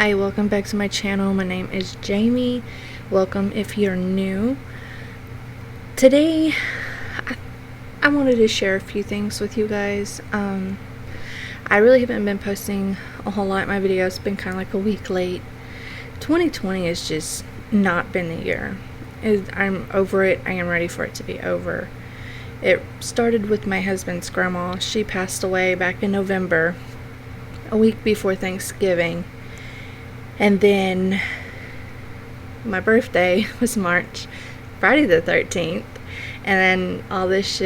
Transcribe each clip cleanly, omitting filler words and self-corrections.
Hi, welcome back to my channel. My name is Jamie. Welcome if you're new. Today, I wanted to share a few things with you guys. I really haven't been posting a whole lot. My video's been kind of like a week late. 2020 has just not been the year. I'm over it. I am ready for it to be over. It started with my husband's grandma. She passed away back in November, a week before Thanksgiving. And then my birthday was Friday the 13th. And then all this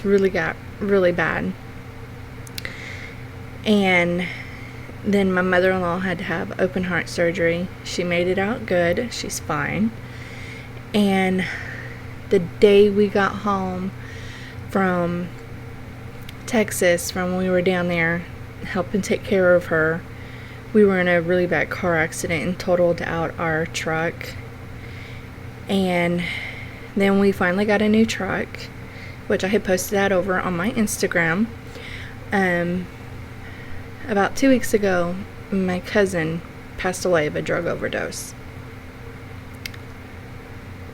really got really bad. And then my mother-in-law had to have open heart surgery. She made it out good. She's fine. And the day we got home from Texas, from when we were down there helping take care of her, we were in a really bad car accident and totaled out our truck. And then we finally got a new truck, which I had posted that over on my Instagram. About 2 weeks ago, my cousin passed away of a drug overdose.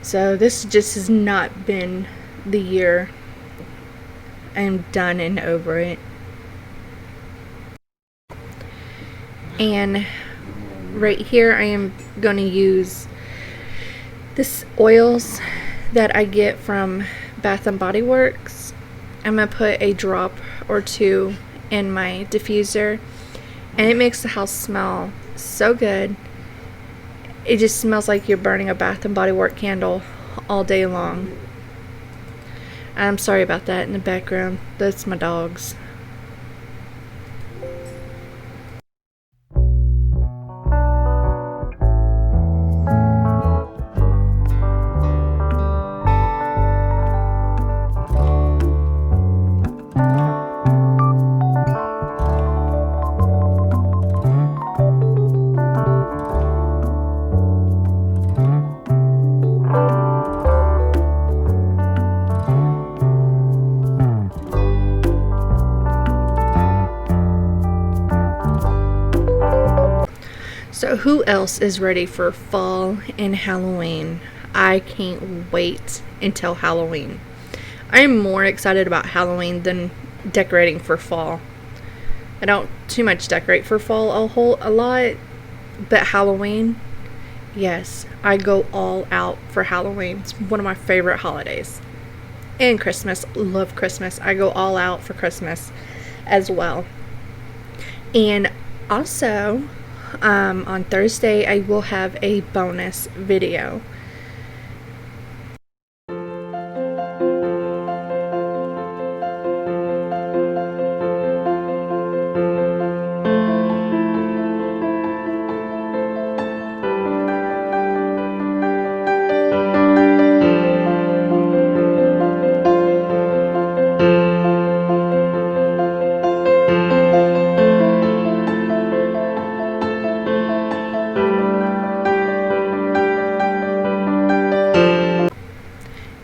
So this just has not been the year. I'm done and over it. And right here I am going to use this oils that I get from Bath and Body Works. I'm going to put a drop or two in my diffuser, and it makes the house smell so good. It just smells like you're burning a Bath and Body Works candle all day long. I'm sorry about that in the background. That's my dogs. So who else is ready for fall and Halloween? I can't wait until Halloween. I am more excited about Halloween than decorating for fall. I don't too much decorate for fall a lot, but Halloween, yes, I go all out for Halloween. It's one of my favorite holidays. And Christmas, love Christmas. I go all out for Christmas as well. And also, on Thursday, I will have a bonus video.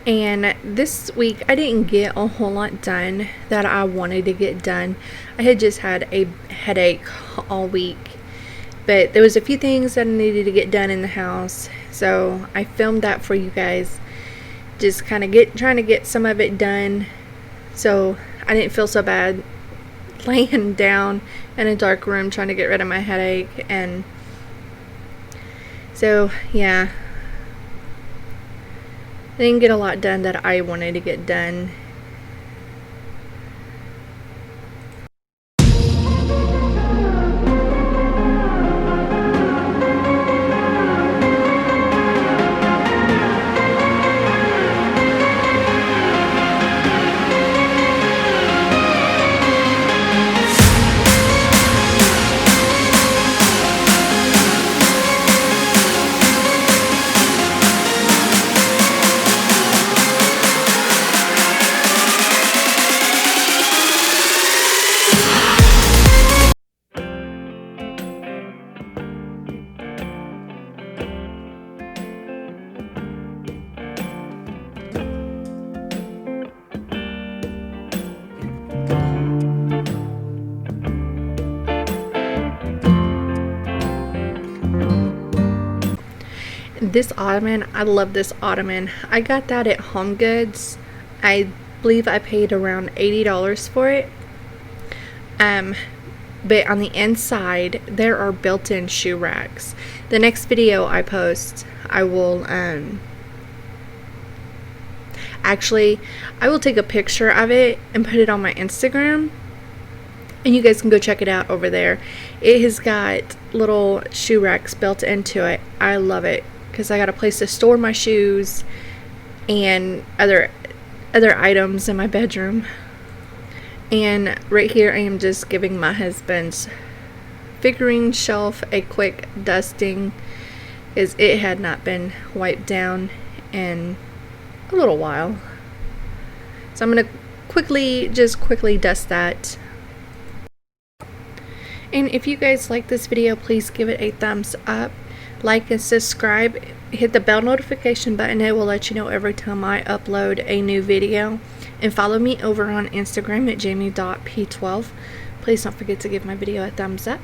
And this week I didn't get a whole lot done that I wanted to get done. I had just had a headache all week, but there was a few things that I needed to get done in the house, so I filmed that for you guys. Just kind of trying to get some of it done, so I didn't feel so bad laying down in a dark room trying to get rid of my headache. And so yeah, I didn't get a lot done that I wanted to get done. this ottoman, I love this ottoman. I got that at Home Goods. I believe I paid around $80 for it. But on the inside there are built-in shoe racks. The next video I post, I will actually I will take a picture of it and put it on my Instagram, and you guys can go check it out over there. It has got little shoe racks built into it. I love it because I got a place to store my shoes and other items in my bedroom. And right here I am just giving my husband's figurine shelf a quick dusting, as it had not been wiped down in a little while. So I'm going to quickly dust that. And if you guys like this video, please give it a thumbs up, like and subscribe, hit the bell notification button. It will let you know every time I upload a new video. And follow me over on Instagram at jamie.p12. Please don't forget to give my video a thumbs up.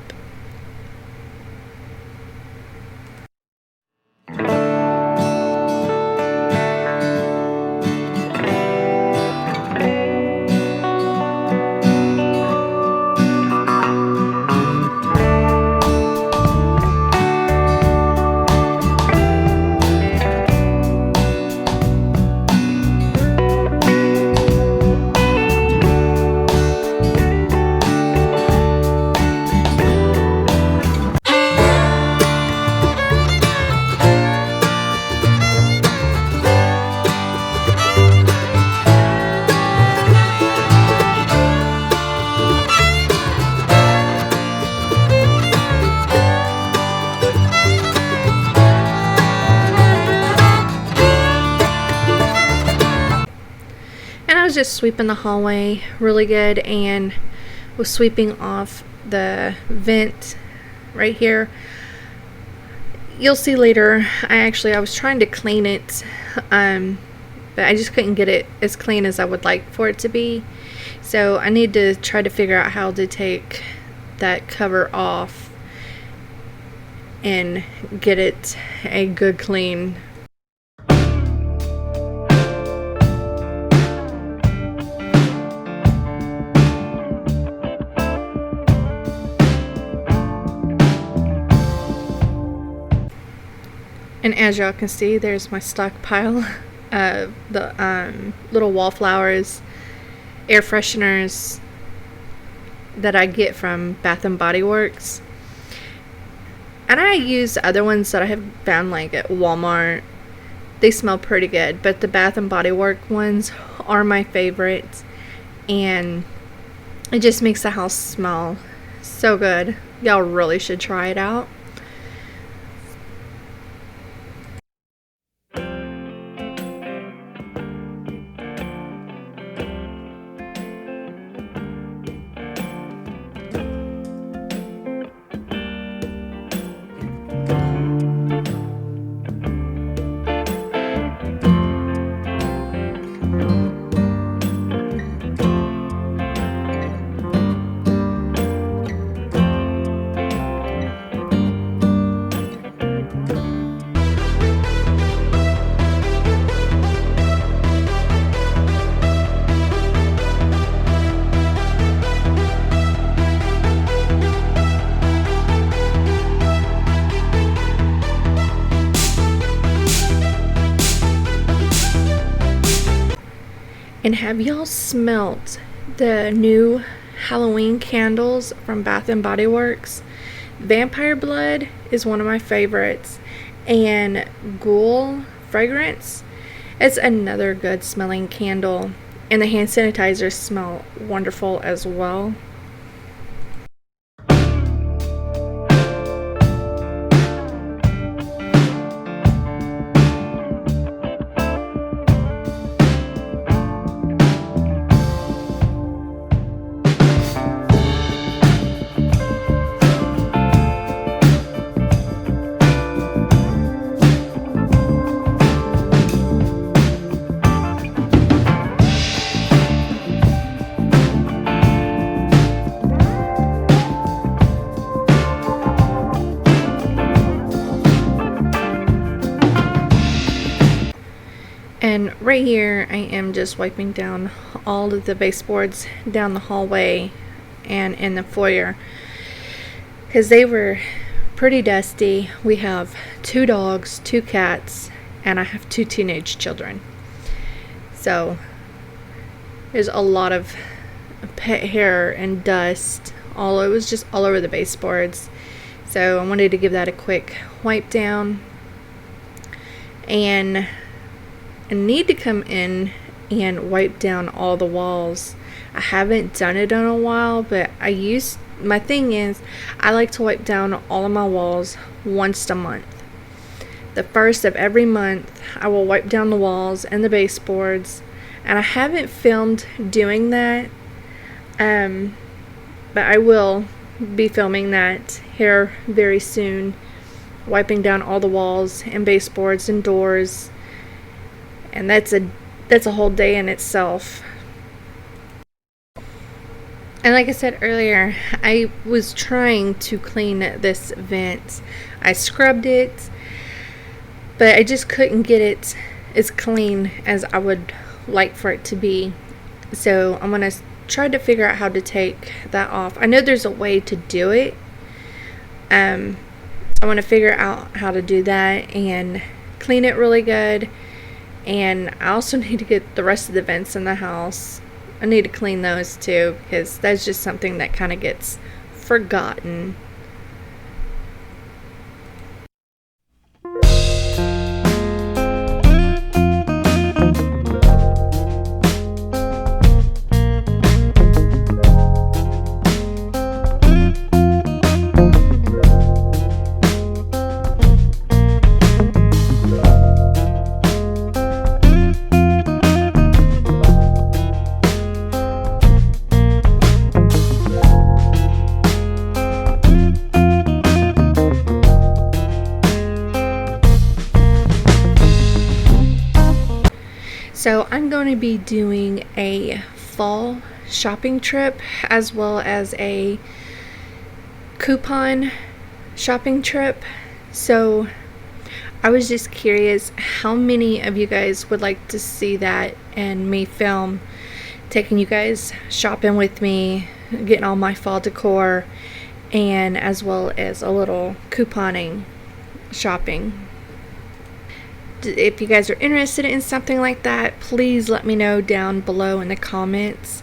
Just sweeping the hallway really good, and was sweeping off the vent right here. You'll see later, I was trying to clean it, but I just couldn't get it as clean as I would like for it to be. So I need to try to figure out how to take that cover off and get it a good clean. And as y'all can see, there's my stockpile of the little wallflowers, air fresheners that I get from Bath and Body Works. And I use other ones that I have found like at Walmart. They smell pretty good, but the Bath and Body Works ones are my favorite. And it just makes the house smell so good. Y'all really should try it out. And have y'all smelt the new Halloween candles from Bath and Body Works? Vampire Blood is one of my favorites, and Ghoul Fragrance, it's another good smelling candle, and the hand sanitizers smell wonderful as well. And right here I am just wiping down all of the baseboards down the hallway and in the foyer, because they were pretty dusty. We have 2 dogs, 2 cats, and I have 2 teenage children. So there's a lot of pet hair and dust. It was just all over the baseboards. So I wanted to give that a quick wipe down. And I need to come in and wipe down all the walls. I haven't done it in a while, but my thing is, I like to wipe down all of my walls once a month. The first of every month, I will wipe down the walls and the baseboards. And I haven't filmed doing that, but I will be filming that here very soon, wiping down all the walls and baseboards and doors. And that's a whole day in itself. And like I said earlier, I was trying to clean this vent. I scrubbed it, but I just couldn't get it as clean as I would like for it to be. So I'm going to try to figure out how to take that off. I know there's a way to do it. I want to figure out how to do that and clean it really good. And I also need to get the rest of the vents in the house. I need to clean those too, because that's just something that kind of gets forgotten. So I'm going to be doing a fall shopping trip as well as a coupon shopping trip. So I was just curious how many of you guys would like to see that and me film taking you guys shopping with me, getting all my fall decor, and as well as a little couponing shopping. If you guys are interested in something like that, please let me know down below in the comments.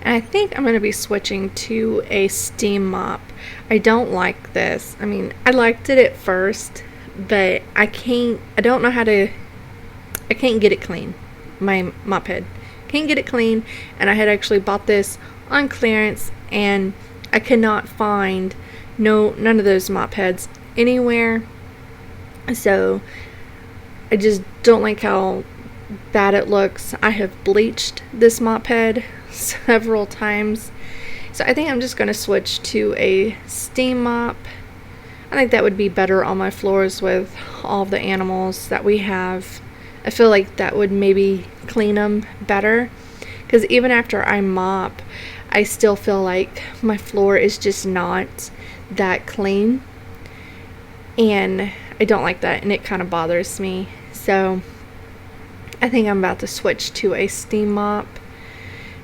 I think I'm going to be switching to a steam mop. I don't like this. I mean, I liked it at first, but I can't get it clean. My mop head. Can't get it clean, and I had actually bought this on clearance, and I could not find none of those mop heads anywhere. So I just don't like how bad it looks. I have bleached this mop head several times, so I think I'm just going to switch to a steam mop. I think that would be better on my floors with all the animals that we have. I feel like that would maybe clean them better, because even after I mop, I still feel like my floor is just not that clean, and I don't like that, and it kind of bothers me. So I think I'm about to switch to a steam mop,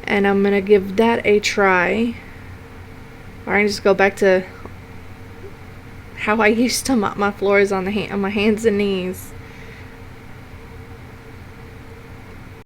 and I'm gonna give that a try. Or I can just go back to how I used to mop my floors on my hands and knees.